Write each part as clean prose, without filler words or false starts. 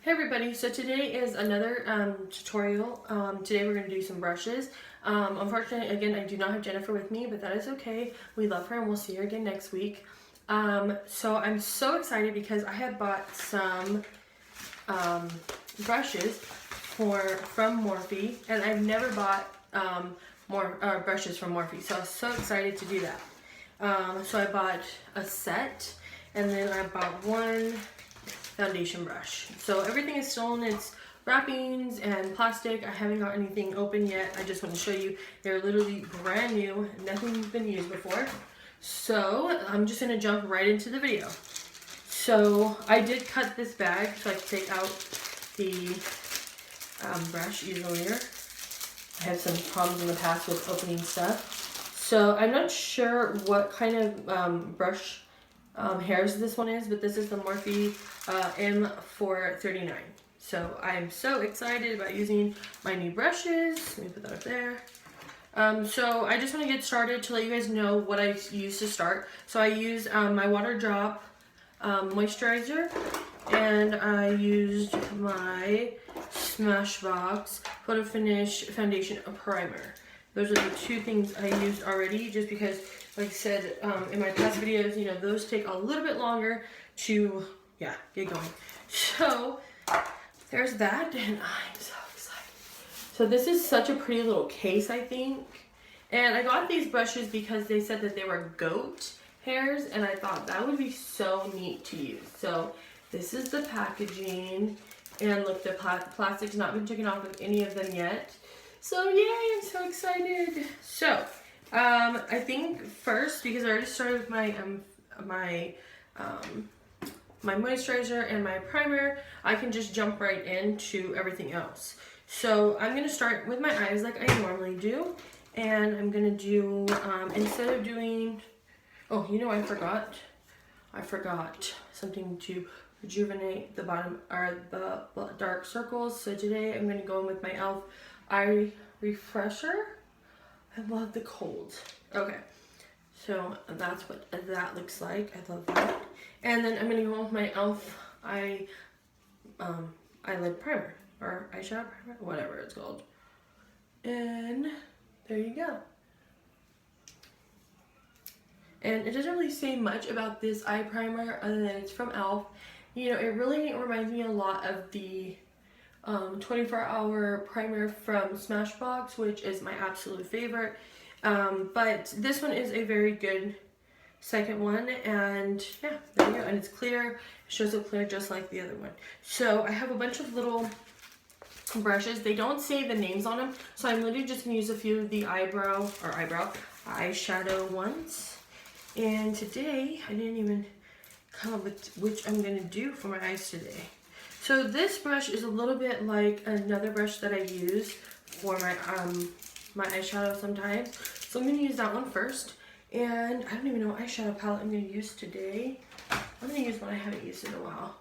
Hey everybody, so today is another tutorial. Today we're going to do some brushes. Unfortunately, again, I do not have Jennifer with me, but that is okay. We love her and we'll see her again next week. So I'm so excited because I had bought some brushes from Morphy, and I've never bought more brushes from Morphy, so I was so excited to do that. So I bought a set, and then I bought one foundation brush. So everything is still in its wrappings and plastic. I haven't got anything open yet. I just want to show you they're literally brand new. Nothing's been used before. So I'm just gonna jump right into the video. So I did cut this bag so I could take out the brush easier. I had some problems in the past with opening stuff. So I'm not sure what kind of brush hairs this one is, but this is the Morphy M439. So I'm so excited about using my new brushes. Let me put that up there. So I just want to get started to let you guys know what I use to start. So I use my water drop moisturizer, and I used my Smashbox Photo Finish Foundation Primer. Those are the two things I used already, just because, like I said in my past videos, you know, those take a little bit longer to, get going. So there's that, and I'm so excited. So this is such a pretty little case, I think. And I got these brushes because they said that they were goat hairs, and I thought that would be so neat to use. So this is the packaging, and look, the plastic's not been taken off of any of them yet. So yay, I'm so excited. So I think first, because I already started with my my moisturizer and my primer, I can just jump right into everything else. So I'm gonna start with my eyes like I normally do, and I'm gonna do instead of doing, oh, you know, I forgot something to rejuvenate the bottom or the dark circles. So today I'm gonna go in with my e.l.f. eye refresher. I love the cold. Okay, so that's what that looks like. I love that. And then I'm gonna go with my e.l.f. eyelid primer or eyeshadow primer, whatever it's called. And there you go. And it doesn't really say much about this eye primer other than it's from e.l.f. You know, it really reminds me a lot of the 24-hour primer from Smashbox, which is my absolute favorite. But this one is a very good second one, and yeah, there you go. And it's clear. It shows up clear just like the other one. So I have a bunch of little brushes. They don't say the names on them, so I'm literally just gonna use a few of the eyeshadow ones. And today I didn't even come up with which I'm gonna do for my eyes today. So this brush is a little bit like another brush that I use for my my eyeshadow sometimes. So I'm gonna use that one first. And I don't even know what eyeshadow palette I'm gonna use today. I'm gonna use one I haven't used in a while.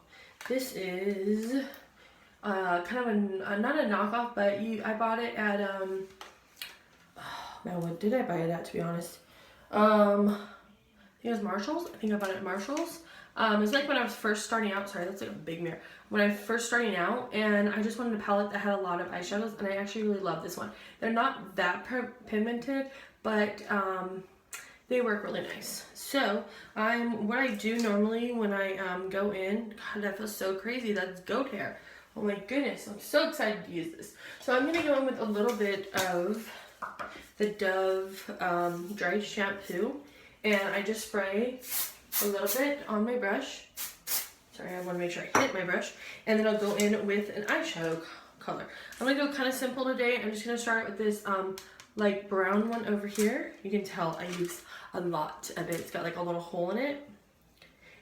This is kind of not a knockoff, but I bought it at oh man, what did I buy it at, to be honest? I think it was Marshall's. I think I bought it at Marshall's. It's like when I was first starting out. Sorry, that's like a big mirror. When I was first starting out, and I just wanted a palette that had a lot of eyeshadows, and I actually really love this one. They're not that pigmented, but they work really nice. So what I do normally when I go in, God, that feels so crazy. That's goat hair. Oh my goodness, I'm so excited to use this. So I'm gonna go in with a little bit of the Dove dry shampoo, and I just spray a little bit on my brush. Sorry, I want to make sure I hit my brush. And then I'll go in with an eyeshadow color. I'm going to go kind of simple today. I'm just going to start with this like brown one over here. You can tell I use a lot of it. It's got like a little hole in it.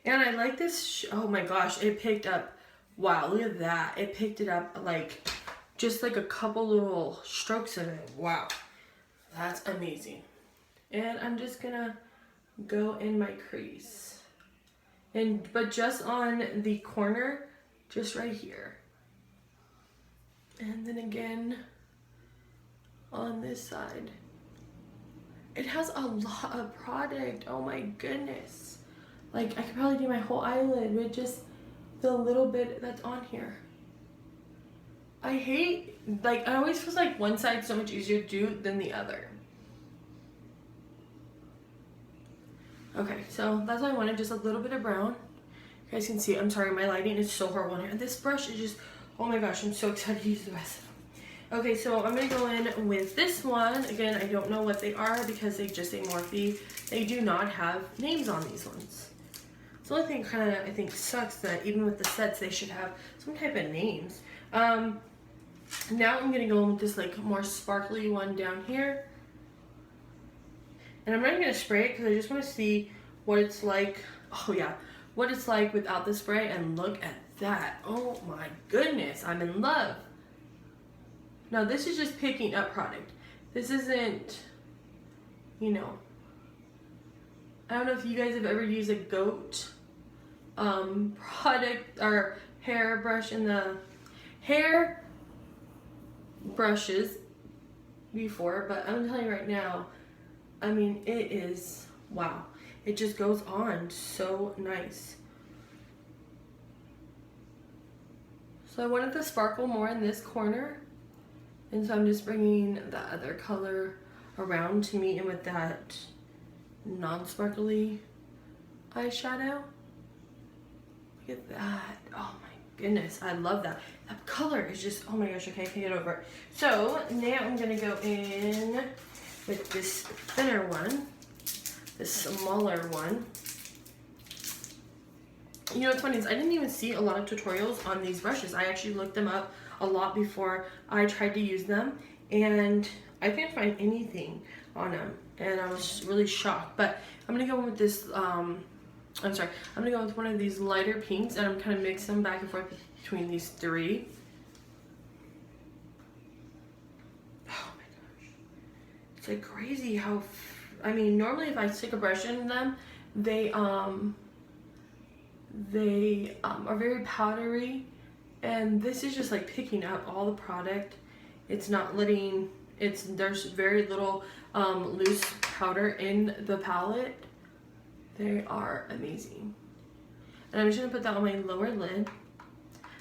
And I like this. Oh my gosh, it picked up. Wow, look at that. It picked it up like just like a couple little strokes of it. Wow, that's amazing. And I'm just going to go in my crease, but just on the corner, just right here, and then again on this side. It has a lot of product. Oh my goodness, like I could probably do my whole eyelid with just the little bit that's on here. I hate, like, I always feel like one side's so much easier to do than the other. Okay, so that's what I wanted, just a little bit of brown. You guys can see, I'm sorry, my lighting is so horrible in here. This brush is just, oh my gosh, I'm so excited to use the rest of them. Okay, so I'm gonna go in with this one. Again, I don't know what they are because they just say Morphy. They do not have names on these ones. It's the only thing kind of, I think, sucks that even with the sets, they should have some type of names. Now I'm gonna go in with this like more sparkly one down here. And I'm not even gonna spray it because I just wanna see what it's like. Oh yeah, what it's like without the spray, and look at that. Oh my goodness, I'm in love. Now this is just picking up product. This isn't, you know, I don't know if you guys have ever used a goat product or hair brush in the hair brushes before, but I'm telling you right now, I mean, it is, wow. It just goes on so nice. So I wanted to sparkle more in this corner, and so I'm just bringing the other color around to meet in with that non-sparkly eyeshadow. Look at that. Oh my goodness, I love that. That color is just, oh my gosh, okay, I can't get over it. So now I'm gonna go in with this thinner one, this smaller one. You know what's funny is I didn't even see a lot of tutorials on these brushes. I actually looked them up a lot before I tried to use them, and I couldn't find anything on them, and I was really shocked. But I'm gonna go in with this, I'm gonna go with one of these lighter pinks, and I'm kind of mix them back and forth between these three. Oh my gosh. It's like crazy how, I mean, normally if I stick a brush in them, they are very powdery, and this is just like picking up all the product. It's not letting, there's very little loose powder in the palette. They are amazing. And I'm just gonna put that on my lower lid.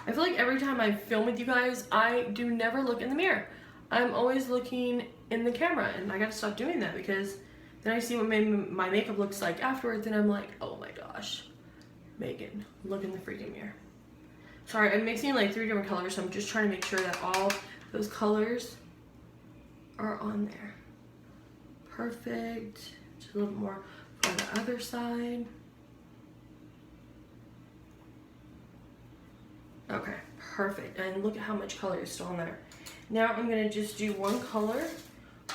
I feel like every time I film with you guys, I do never look in the mirror. I'm always looking in the camera, and I gotta stop doing that because then I see what my makeup looks like afterwards, and I'm like, oh my gosh, Megan, look in the freaking mirror. Sorry, I'm mixing like 3 different colors, so I'm just trying to make sure that all those colors are on there. Perfect. Just a little more on the other side. Okay, perfect. And look at how much color is still on there. Now I'm gonna just do one color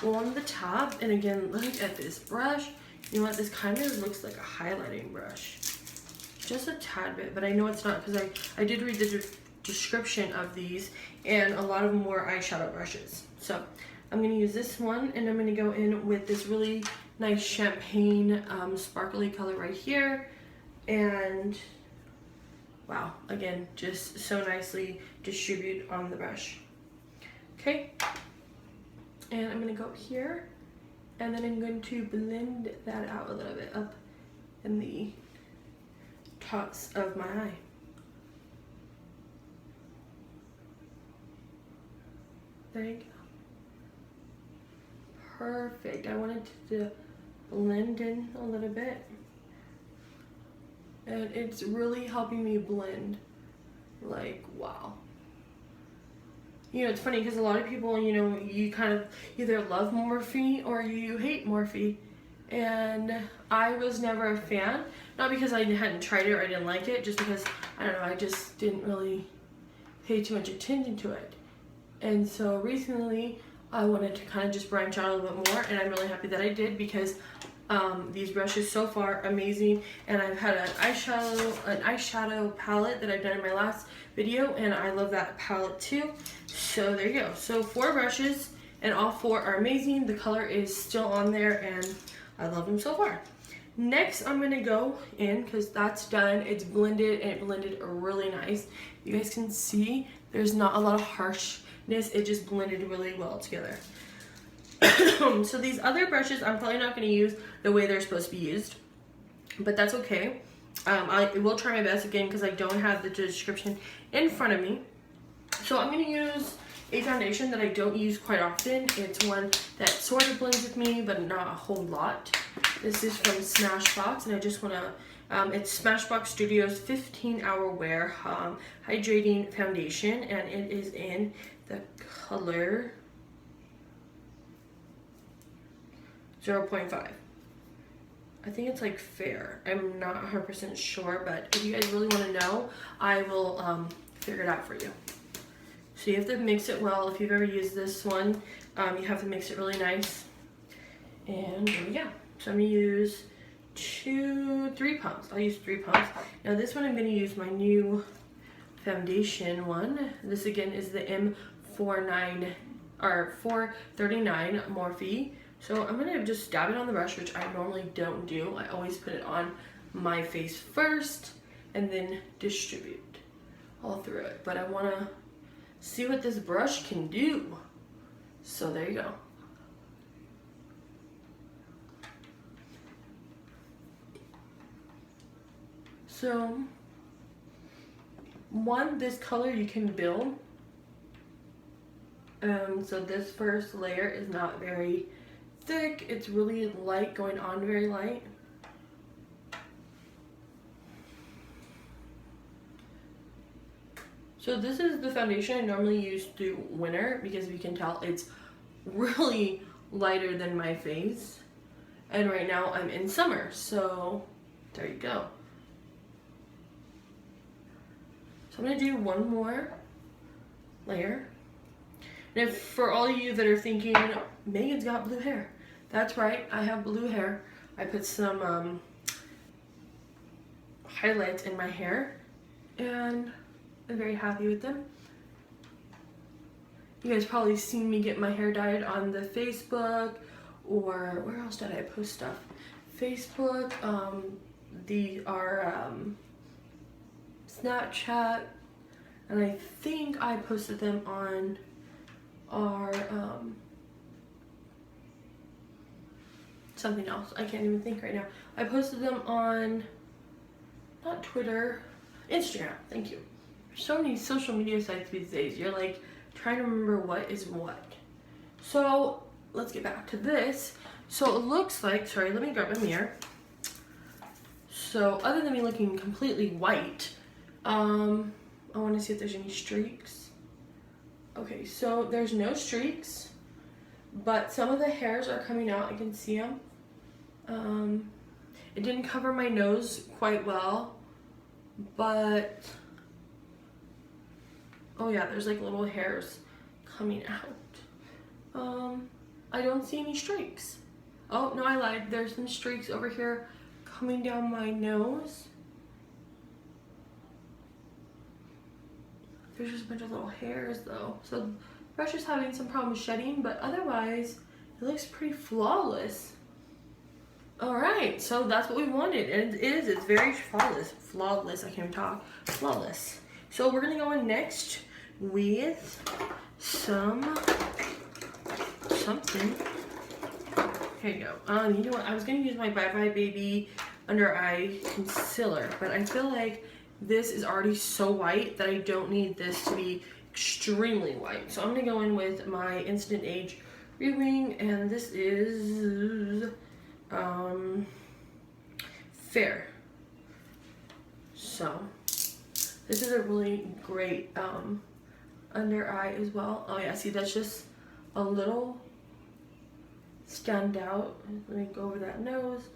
on the top, and again, look at this brush. You know what, this kind of looks like a highlighting brush. Just a tad bit, but I know it's not because I did read the description of these, and a lot of them were eyeshadow brushes. So I'm gonna use this one, and I'm gonna go in with this really nice champagne sparkly color right here, and wow, again, just so nicely distributed on the brush. Okay, and I'm gonna go here, and then I'm going to blend that out a little bit up in the tops of my eye. There you go. Perfect. I wanted to blend in a little bit, and it's really helping me blend. Like, wow. You know, it's funny because a lot of people, you know, you kind of either love Morphy or you hate Morphy, and I was never a fan. Not because I hadn't tried it or I didn't like it, just because, I don't know, I just didn't really pay too much attention to it. And so recently I wanted to kind of just branch out a little bit more, and I'm really happy that I did because these brushes so far amazing. And I've had an eyeshadow palette that I've done in my last video, and I love that palette too. So there you go. So 4 brushes, and all 4 are amazing. The color is still on there, and I love them so far. Next, I'm gonna go in, because that's done. It's blended, and it blended really nice. You guys can see there's not a lot of harshness. It just blended really well together. So these other brushes, I'm probably not gonna use the way they're supposed to be used, but that's okay. I will try my best again because I don't have the description in front of me. So I'm gonna use a foundation that I don't use quite often. It's one that sort of blends with me, but not a whole lot. This is from Smashbox, and I just want to, it's Smashbox Studios 15-Hour Wear Hydrating Foundation, and it is in the color 0.5. I think it's like fair. I'm not 100% sure, but if you guys really want to know, I will figure it out for you. So you have to mix it well. If you've ever used this one, you have to mix it really nice. And there we go. So I'm gonna use 3 pumps. I'll use 3 pumps. Now this one I'm gonna use my new foundation one. This again is the M439 Morphy. So I'm gonna just dab it on the brush, which I normally don't do. I always put it on my face first and then distribute all through it. But I wanna see what this brush can do. So there you go. So this color you can build. So this first layer is not very thick. It's really light, going on very light. So this is the foundation I normally use through winter, because if you can tell, it's really lighter than my face. And right now I'm in summer, so there you go. So I'm gonna do one more layer. And if, for all of you that are thinking, Megan's got blue hair, that's right, I have blue hair. I put some highlights in my hair, and I'm very happy with them. You guys probably seen me get my hair dyed on the Facebook, or where else did I post stuff? Facebook, our Snapchat, and I think I posted them on our something else. I can't even think right now. I posted them on, not Twitter, Instagram. Thank you. There's so many social media sites these days. You're like trying to remember what is what. So let's get back to this. So it looks like, sorry, let me grab a mirror. So other than me looking completely white, I want to see if there's any streaks. Okay, so there's no streaks, but some of the hairs are coming out. I can see them. It didn't cover my nose quite well, but oh yeah, there's like little hairs coming out. I don't see any streaks. Oh no, I lied. There's some streaks over here coming down my nose. There's just a bunch of little hairs though. So the brush is having some problems shedding, but otherwise it looks pretty flawless. Alright, so that's what we wanted. And it is, it's very flawless, I can't even talk. Flawless. So we're gonna go in next with something. Here you go. You know what, I was gonna use my Bye Bye Baby under eye concealer, but I feel like this is already so white that I don't need this to be extremely white. So I'm gonna go in with my Instant Age Rewing, and this is Fair. So this is a really great under eye as well. Oh yeah, see, that's just a little stand out. Let me go over that nose,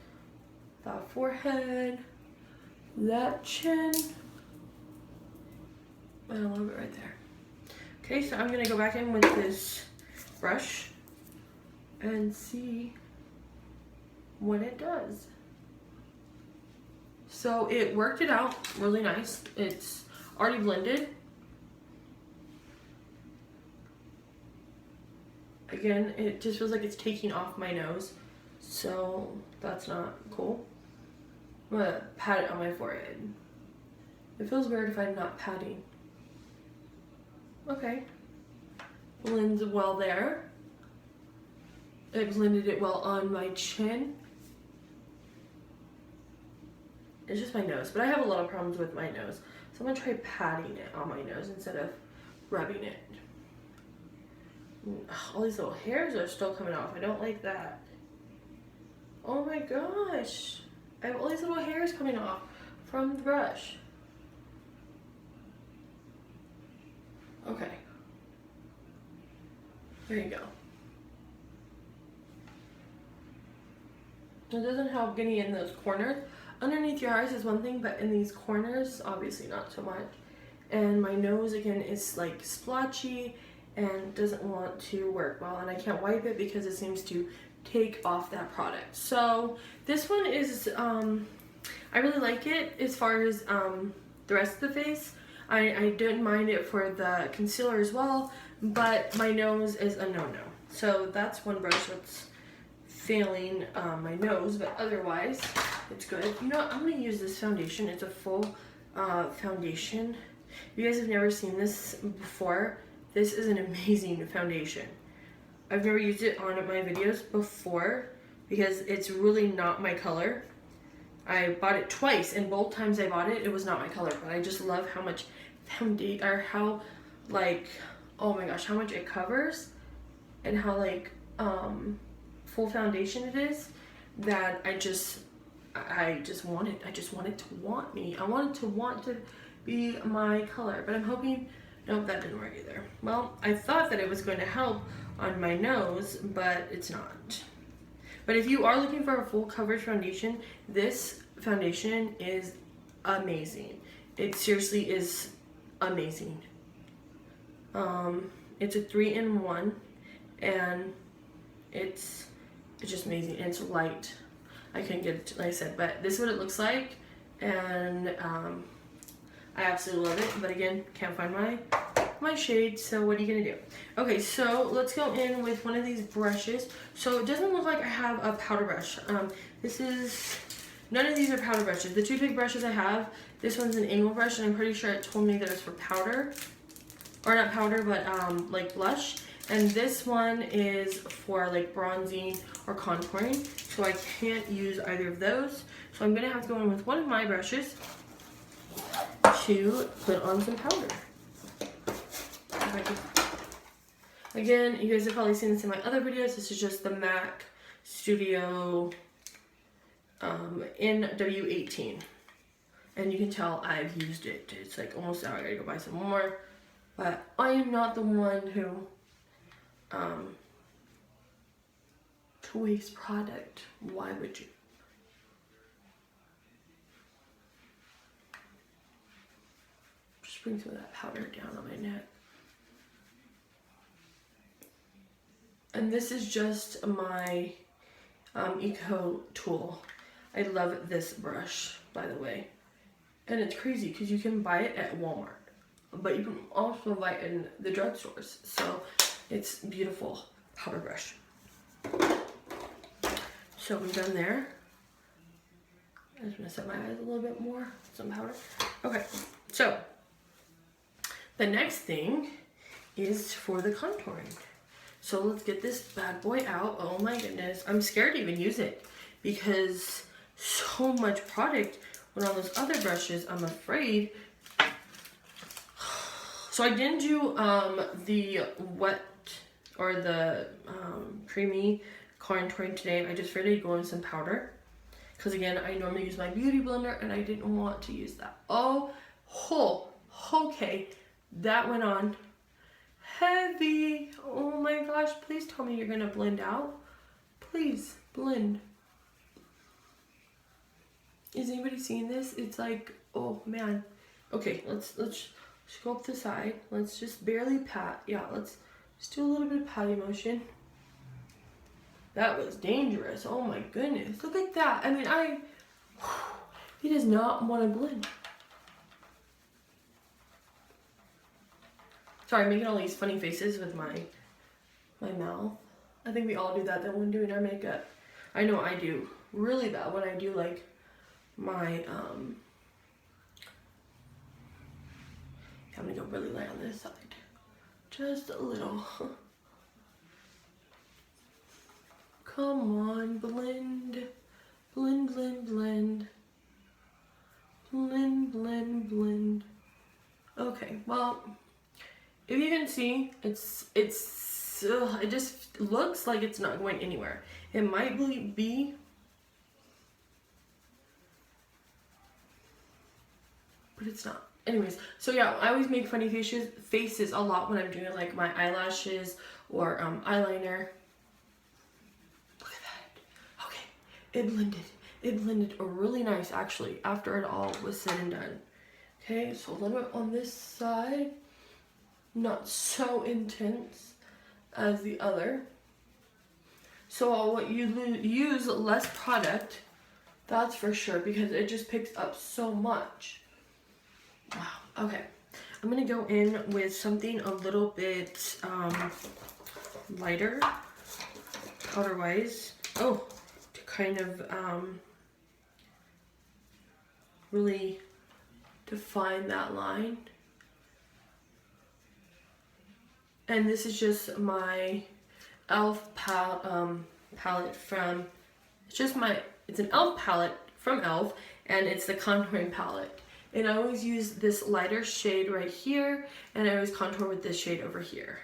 that forehead, that chin, and a little bit right there. Okay, so I'm gonna go back in with this brush and see what it does. So it worked it out really nice. It's already blended. Again, it just feels like it's taking off my nose, so that's not cool. I'm gonna pat it on my forehead. It feels weird if I'm not patting. Okay. Blends well there. It blended it well on my chin. It's just my nose, but I have a lot of problems with my nose. So I'm gonna try patting it on my nose instead of rubbing it. All these little hairs are still coming off. I don't like that. Oh my gosh. I have all these little hairs coming off from the brush. Okay. There you go. It doesn't help getting in those corners. Underneath your eyes is one thing, but in these corners, obviously not so much. And my nose, again, is like splotchy and doesn't want to work well. And I can't wipe it because it seems to take off that product. So this one is, I really like it as far as the rest of the face. I didn't mind it for the concealer as well, but my nose is a no-no. So that's one brush that's failing my nose, but otherwise it's good. You know what? I'm gonna use this foundation. It's a full foundation. If you guys have never seen this before, this is an amazing foundation. I've never used it on my videos before because it's really not my color. I bought it twice, and both times I bought it, it was not my color, but I just love how much foundation, or how, like, oh my gosh, how much it covers, and how, like, full foundation it is, that I just want it to want me. I want it to want to be my color, but I'm hoping, nope, that didn't work either. Well, I thought that it was going to help on my nose, but it's not. But if you are looking for a full coverage foundation, this foundation is amazing. It seriously is amazing. It's a 3-in-1, and it's just amazing. And it's light. I couldn't get it, like I said, but this is what it looks like, and I absolutely love it. But again, can't find my shade, so what are you gonna do? Okay, so let's go in with one of these brushes. So it doesn't look like I have a powder brush. None of these are powder brushes. The two big brushes I have, this one's an angle brush, and I'm pretty sure it told me that it's for powder, or not powder, but like blush. And this one is for like bronzing or contouring, so I can't use either of those. So I'm gonna have to go in with one of my brushes to put on some powder. Again, you guys have probably seen this in my other videos. This is just the MAC Studio NW18. And you can tell I've used it. It's like almost out. I gotta go buy some more. But I am not the one who to waste product. Why would you? Just bring some of that powder down on my neck. And this is just my Eco tool. I love this brush, by the way. And it's crazy because you can buy it at Walmart, but you can also buy it in the drugstores. So it's beautiful powder brush. So we're done there. I'm just gonna set my eyes a little bit more, some powder. Okay, so the next thing is for the contouring. So let's get this bad boy out. Oh my goodness, I'm scared to even use it because so much product went on those other brushes. I'm afraid. So I didn't do the wet or the creamy contouring today. I just figured I'd go in some powder because again, I normally use my beauty blender and I didn't want to use that. Okay, that went on heavy. Oh my gosh, please tell me you're gonna blend out. Please blend. Is anybody seeing this? It's like, oh man. Okay, let's go up the side. Let's just barely pat. Yeah, let's just do a little bit of patting motion. That was dangerous. Oh my goodness. Look at that. I mean, he does not want to blend. Sorry, I'm making all these funny faces with my mouth. I think we all do that when doing our makeup. I know I do really bad when I do like my I'm gonna go really light on this side. Just a little. Come on, blend. Blend, blend, blend. Blend, blend, blend. Okay, well, if you can see, it's it just looks like it's not going anywhere. It might be, but it's not. Anyways, so yeah, I always make funny faces a lot when I'm doing like my eyelashes or eyeliner. Look at that. Okay, it blended really nice actually after it all was said and done. Okay, so a little bit on this side, not so intense as the other. So what you use less product, that's for sure, because it just picks up so much. Wow. Okay, I'm gonna go in with something a little bit lighter, powder wise. Oh, to kind of really define that line. And this is just my e.l.f. palette from, it's an e.l.f. palette from e.l.f. and it's the contouring palette. And I always use this lighter shade right here, and I always contour with this shade over here.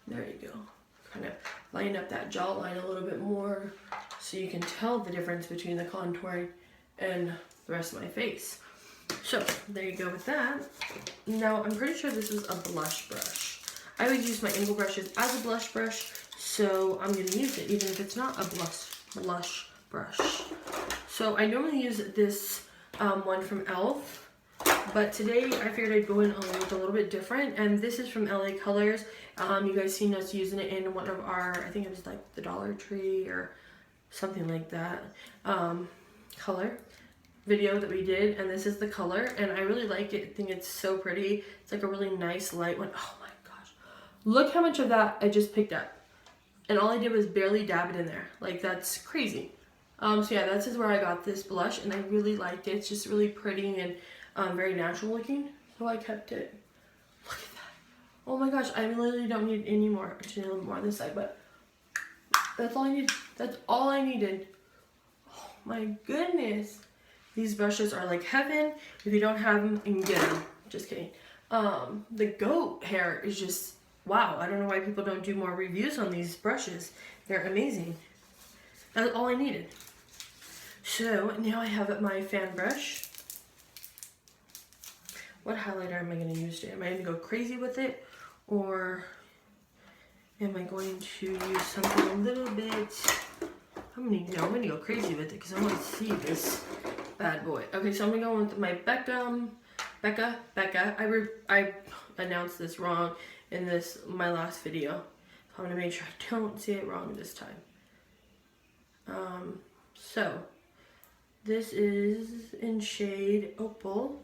There you go. Kind of line up that jawline a little bit more so you can tell the difference between the contouring and the rest of my face. So there you go with that. Now I'm pretty sure this is a blush brush. I always use my angle brushes as a blush brush, so I'm going to use it even if it's not a blush brush. So I normally use this one from e.l.f. but today I figured I'd go in with a little bit different, and this is from LA Colors. You guys seen us using it in one of our, I think it was like the Dollar Tree or something like that, color video that we did, and this is the color, and I really like it. I think it's so pretty. It's like a really nice light one. Oh my gosh, look how much of that I just picked up, and all I did was barely dab it in there. Like, that's crazy. So yeah, this is where I got this blush, and I really liked it. It's just really pretty and very natural looking, so I kept it. Look at that. Oh my gosh, I literally don't need any more. Actually, a little more on this side, but that's all I need. That's all I needed. Oh my goodness. These brushes are like heaven. If you don't have them, you can get them. Just kidding. The goat hair is just, wow. I don't know why people don't do more reviews on these brushes. They're amazing. That's all I needed. So now I have my fan brush. What highlighter am I going to use today? Am I going to go crazy with it, or am I going to use something a little bit? I'm going to go crazy with it because I want to see this bad boy. Okay, so I'm going to go with my Becca. I announced this wrong in my last video, so I'm going to make sure I don't say it wrong this time. So this is in shade Opal.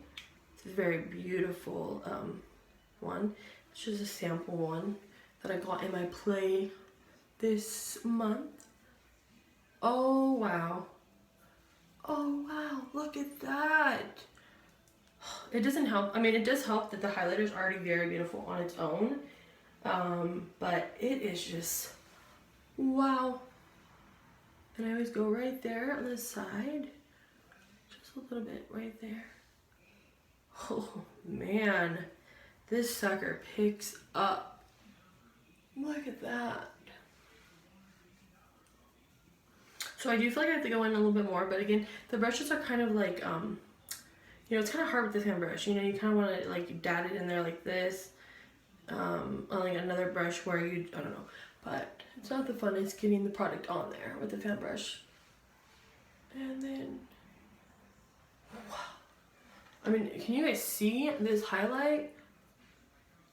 It's a very beautiful one. It's just a sample one that I got in my play this month. Oh wow. Oh wow, look at that. It doesn't help. I mean, it does help that the highlighter is already very beautiful on its own. But it is just, wow. And I always go right there on the side. Just a little bit right there. Oh man, this sucker picks up. Look at that. So I do feel like I have to go in a little bit more, but again, the brushes are kind of like, you know, it's kind of hard with the fan brush. You know, you kind of want to like dab it in there like this. On like another brush where you, I don't know, but it's not the funnest getting the product on there with the fan brush. And then, wow. I mean, can you guys see this highlight?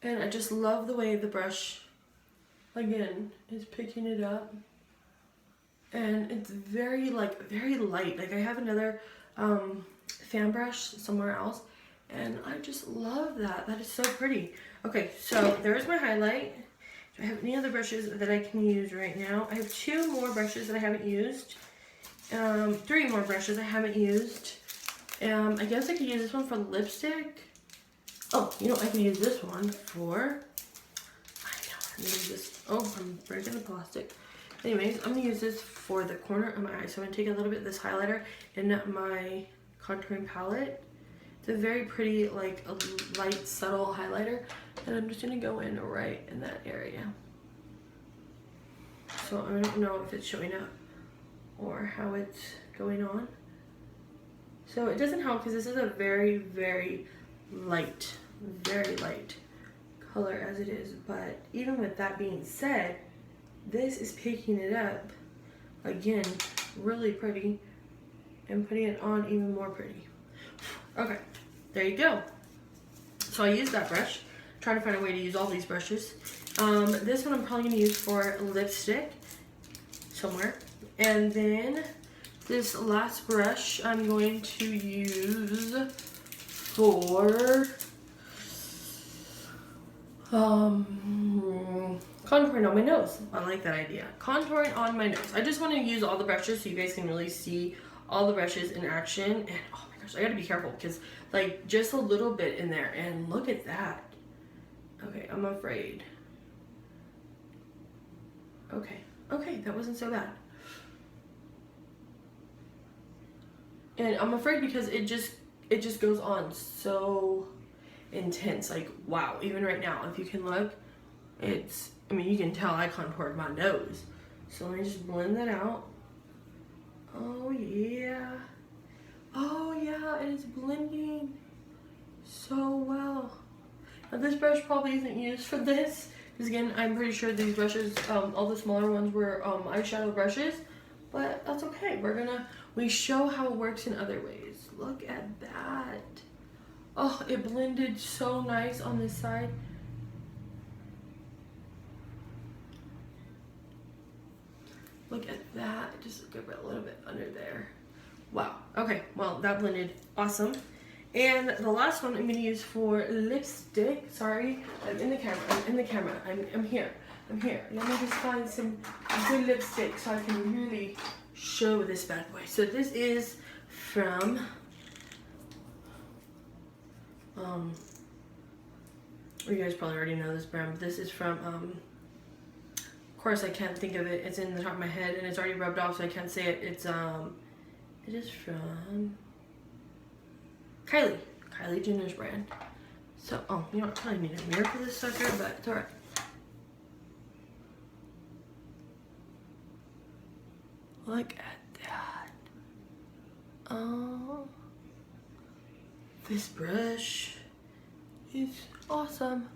And I just love the way the brush, again, is picking it up. And it's very light. Like I have another fan brush somewhere else, and I just love that. That is so pretty. Okay, so there's my highlight. Do I have any other brushes that I can use right now? I have 2 more brushes that I haven't used. 3 more brushes I haven't used. I guess I could use this one for lipstick. Oh, you know, I can use this one for, I know, I'm gonna use this. Oh, I'm breaking the plastic. Anyways, I'm gonna use this for the corner of my eye. So I'm gonna take a little bit of this highlighter in my contouring palette, It's a very pretty, like a light, subtle highlighter. And I'm just gonna go in right in that area. So I don't know if it's showing up or how it's going on. So it doesn't help because this is a very, very light color as it is. But even with that being said, this is picking it up again, really pretty, and putting it on even more pretty. Okay, there you go. So I used that brush. Trying to find a way to use all these brushes. This one I'm probably gonna use for lipstick somewhere. And then this last brush I'm going to use for contouring on my nose. I like that idea. Contouring on my nose. I just want to use all the brushes so you guys can really see all the brushes in action. And oh my gosh, I gotta be careful because like just a little bit in there, and look at that. Okay, I'm afraid. Okay, that wasn't so bad. And I'm afraid because it just goes on so intense. Like, wow, even right now, if you can look, I mean, you can tell I contoured my nose. So let me just blend that out. Oh yeah, and it's blending so well. Now this brush probably isn't used for this, because again, I'm pretty sure these brushes, all the smaller ones were eyeshadow brushes, but that's okay. We show how it works in other ways. Look at that. Oh, it blended so nice on this side. Look at that, just a little bit under there. Wow, okay, well, that blended awesome. And the last one I'm gonna use for lipstick. Sorry, I'm in the camera, I'm here. Let me just find some good lipstick so I can really show this bad boy. So this is from, you guys probably already know this brand, but this is from, of course I can't think of it. It's in the top of my head and it's already rubbed off, so I can't say it. It is from Kylie Jenner's brand. So, oh, you know what, I probably need a mirror for this sucker, but it's alright. Look at that. Oh, this brush is awesome.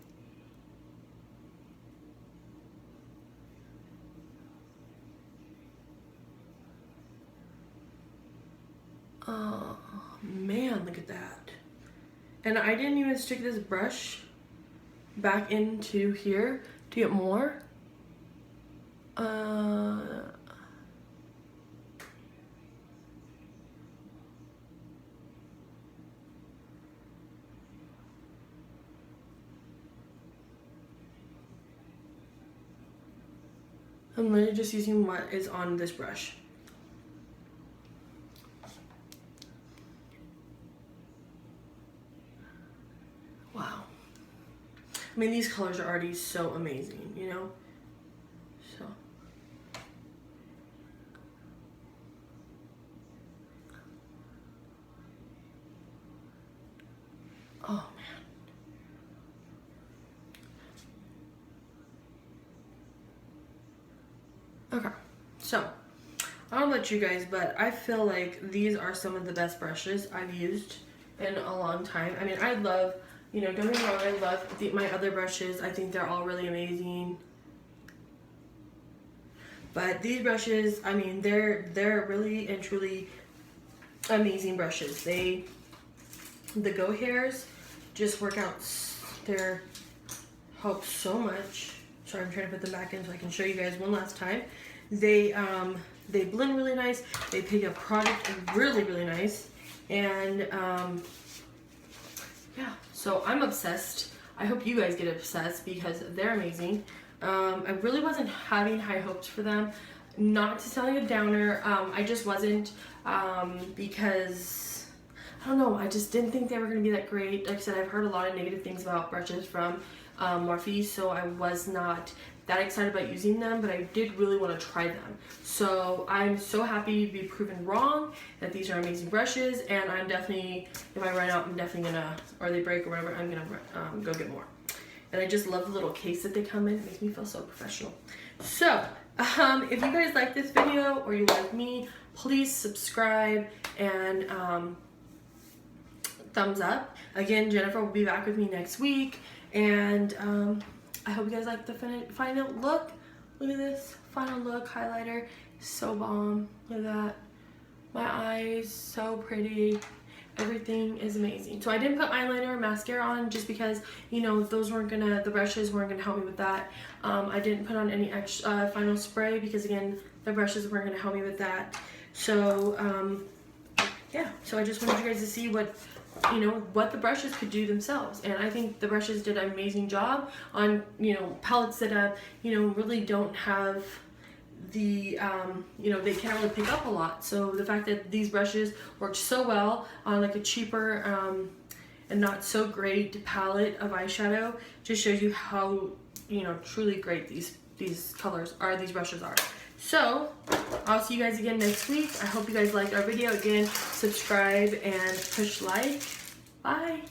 Oh man, look at that. And I didn't even stick this brush back into here to get more. I'm literally just using what is on this brush. Wow. I mean, these colors are already so amazing, you know? So. Oh, man. Okay, so I don't know about you guys, but I feel like these are some of the best brushes I've used in a long time. I mean, I love, you know, don't get me wrong, I love my other brushes. I think they're all really amazing. But these brushes, I mean, they're really and truly amazing brushes. The Go hairs just work out. They're help so much. Sorry, I'm trying to put them back in so I can show you guys one last time. They blend really nice. They pick up product really, really nice. And yeah, so I'm obsessed. I hope you guys get obsessed because they're amazing. I really wasn't having high hopes for them. Not to sound like a downer, I just wasn't, because, I don't know, I just didn't think they were going to be that great. Like I said, I've heard a lot of negative things about brushes from Morphy, so I was not that excited about using them, but I did really want to try them. So I'm so happy to be proven wrong that these are amazing brushes, and I'm definitely, if I run out, I'm definitely gonna, or they break or whatever, I'm gonna go get more. And I just love the little case that they come in. It makes me feel so professional. So, if you guys like this video or you like me, please subscribe and thumbs up. Again, Jennifer will be back with me next week, and I hope you guys like the final look. Look at this final look highlighter, so bomb. Look at that. My eyes, so pretty. Everything is amazing. So I didn't put eyeliner or mascara on just because, you know, those weren't gonna, the brushes weren't gonna help me with that. I didn't put on any extra final spray because, again, the brushes weren't gonna help me with that. So yeah, so I just wanted you guys to see what, you know, what the brushes could do themselves. And I think the brushes did an amazing job on, you know, palettes that you know, really don't have the you know, they can't really pick up a lot. So the fact that these brushes worked so well on like a cheaper and not so great palette of eyeshadow just shows you how, you know, truly great these colors are, these brushes are. So I'll see you guys again next week. I hope you guys liked our video. Again, subscribe and push like. Bye.